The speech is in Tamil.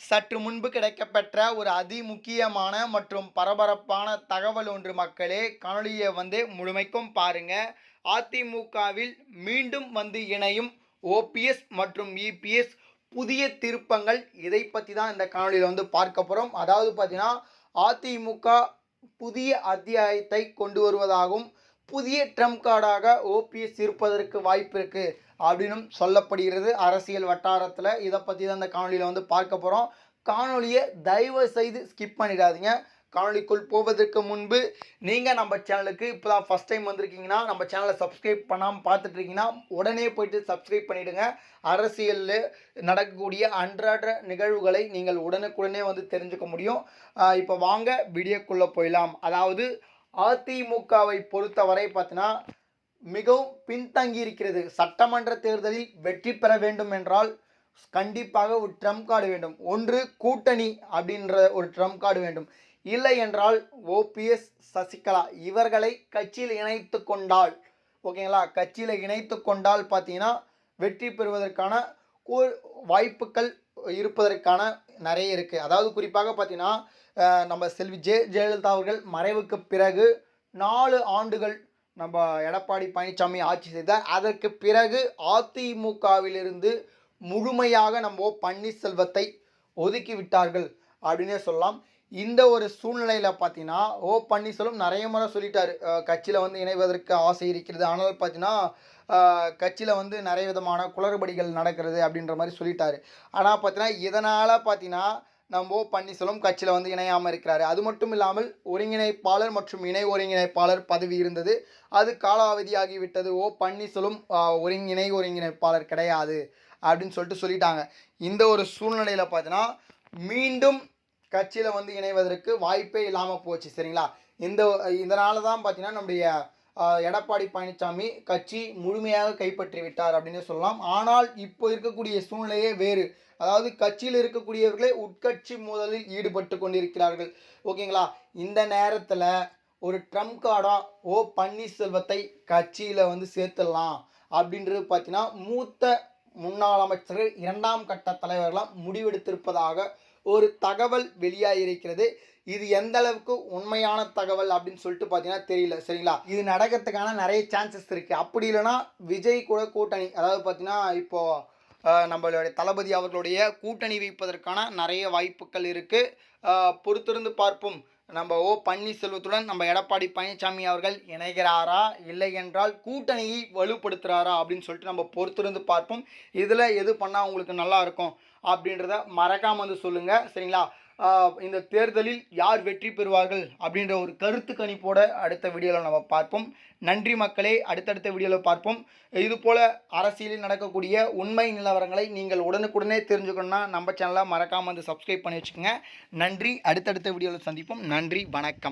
சற்று முன்பு கிடைக்கப்பெற்ற ஒரு அதிமுக்கியமான மற்றும் பரபரப்பான தகவல் ஒன்று மக்களே. காணொளியை முழுமைக்கும் பாருங்க. அதிமுகவில் மீண்டும் இணையும் ஓபிஎஸ் மற்றும் இபிஎஸ் புதிய திருப்பங்கள், இதை பற்றி தான் இந்த காணொளியில் பார்க்க போகிறோம். அதாவது பார்த்தீங்கன்னா, அதிமுக புதிய அத்தியாயத்தை கொண்டு வருவதாகவும் புதிய ட்ரம்ப் கார்டாக ஓபிஎஸ் இருப்பதற்கு வாய்ப்பு இருக்கு அப்படின்னும் சொல்லப்படுகிறது அரசியல் வட்டாரத்தில். இதை பற்றி தான் இந்த காணொலியில் பார்க்க போகிறோம். காணொலியை தயவு செய்து ஸ்கிப் பண்ணிடாதீங்க. காணொலிக்குள் போவதற்கு முன்பு நீங்கள் நம்ம சேனலுக்கு இப்போ தான் ஃபஸ்ட் டைம் வந்திருக்கீங்கன்னா, நம்ம சேனலை சப்ஸ்கிரைப் பண்ணாமல் பார்த்துட்ருக்கீங்கன்னா உடனே போய்ட்டு சப்ஸ்கிரைப் பண்ணிவிடுங்க. அரசியலில் நடக்கக்கூடிய அன்றாட நிகழ்வுகளை நீங்கள் உடனுக்குடனே தெரிஞ்சுக்க முடியும். இப்போ வாங்க வீடியோக்குள்ளே போயிடலாம். அதாவது அதிமுகவை பொறுத்தவரை பார்த்தீங்கன்னா மிகவும் பின்தங்கி இருக்கிறது. சட்டமன்ற தேர்தலில் வெற்றி பெற வேண்டும் என்றால் கண்டிப்பாக ஒரு ட்ரம்ப் கார்டு வேண்டும். ஒன்று கூட்டணி அப்படின்ற ஒரு ட்ரம்ப் கார்டு வேண்டும். இல்லை என்றால் ஓபிஎஸ், சசிகலா இவர்களை கட்சியில் இணைத்து கொண்டால், ஓகேங்களா, கட்சியில் இணைத்து கொண்டால் பார்த்தீங்கன்னா வெற்றி பெறுவதற்கான வாய்ப்புகள் இருப்பதற்கான நிறைய இருக்குது. அதாவது குறிப்பாக பார்த்தீங்கன்னா, நம்ம செல்வி ஜெயலலிதா அவர்கள் மறைவுக்கு பிறகு 4 ஆண்டுகள் நம்ம எடப்பாடி பழனிசாமி ஆட்சி செய்தார். அதற்கு பிறகு அதிமுகவிலிருந்து முழுமையாக நம்ம பன்னீர்செல்வத்தை ஒதுக்கி விட்டார்கள் அப்படின்னே சொல்லலாம். இந்த ஒரு சூழ்நிலையில் பார்த்தீங்கன்னா பன்னீர்செல்வம் நிறைய முறை சொல்லிட்டார், கட்சியில் இணைவதற்கு ஆசை இருக்கிறது. ஆனால் பார்த்தீங்கன்னா கட்சியில் நிறைய விதமான குளறுபடிகள் நடக்கிறது அப்படின்ற மாதிரி சொல்லிட்டாரு. ஆனால் பார்த்தீங்கன்னா இதனால் பார்த்தீங்கன்னா நம்ம பன்னீர்செல்வம் கட்சியில் இணையாமல் இருக்கிறாரு. அது மட்டும் இல்லாமல் ஒருங்கிணைப்பாளர் மற்றும் இணை ஒருங்கிணைப்பாளர் பதவி இருந்தது, அது காலாவதியாகிவிட்டது. பன்னீர்செல்வம் இணை ஒருங்கிணைப்பாளர் கிடையாது அப்படின்னு சொல்லிட்டாங்க. இந்த ஒரு சூழ்நிலையில் பார்த்தீங்கன்னா மீண்டும் கட்சியில் இணைவதற்கு வாய்ப்பே இல்லாமல் போச்சு. சரிங்களா, இதனால தான் பார்த்தீங்கன்னா நம்முடைய எடப்பாடி பழனிசாமி கட்சி முழுமையாக கைப்பற்றி விட்டார் அப்படின்னு சொல்லலாம். ஆனால் இப்போ இருக்கக்கூடிய சூழ்நிலையே வேறு. அதாவது கட்சியில் இருக்கக்கூடியவர்களே உட்கட்சி மோதலில் ஈடுபட்டு கொண்டிருக்கிறார்கள். ஓகேங்களா, இந்த நேரத்தில் ஒரு ட்ரம்ப் கார்டாக பன்னீர்செல்வத்தை கட்சியில் சேர்த்துடலாம் அப்படின்றது பார்த்தீங்கன்னா மூத்த முன்னாள் அமைச்சர்கள், 2ஆம் கட்ட தலைவர்களாம் முடிவெடுத்திருப்பதாக ஒரு தகவல் வெளியாகிருக்கிறது. இது எந்த அளவுக்கு உண்மையான தகவல் அப்படின்னு பார்த்தீங்கன்னா தெரியல. சரிங்களா, இது நடக்கிறதுக்கான நிறைய சான்சஸ் இருக்குது. அப்படி இல்லைன்னா விஜய் கூட கூட்டணி, அதாவது பார்த்தீங்கன்னா இப்போது நம்மளுடைய தளபதி அவர்களுடைய கூட்டணி வைப்பதற்கான நிறைய வாய்ப்புகள் இருக்குது. பொறுத்திருந்து பார்ப்போம். நம்ம பன்னீர்செல்வத்துடன் நம்ம எடப்பாடி பழனிசாமி அவர்கள் இணைகிறாரா, இல்லை என்றால் கூட்டணியை வலுப்படுத்துகிறாரா அப்படின்னு நம்ம பொறுத்திருந்து பார்ப்போம். இதில் எது பண்ணால் உங்களுக்கு நல்லா இருக்கும் அப்படின்றத மறக்காமல் சொல்லுங்கள். சரிங்களா, இந்த தேர்தலில் யார் வெற்றி பெறுவார்கள் அப்படின்ற ஒரு கருத்து கணிப்போட அடுத்த வீடியோவில் நம்ம பார்ப்போம். நன்றி மக்களே, அடுத்தடுத்த வீடியோவில் பார்ப்போம். இதுபோல் அரசியலில் நடக்கக்கூடிய உண்மை நிலவரங்களை நீங்கள் உடனுக்குடனே தெரிஞ்சுக்கணுன்னா நம்ம சேனலை மறக்காமல் சப்ஸ்கிரைப் பண்ணி வச்சுக்கோங்க. நன்றி, அடுத்தடுத்த வீடியோவில் சந்திப்போம். நன்றி, வணக்கம்.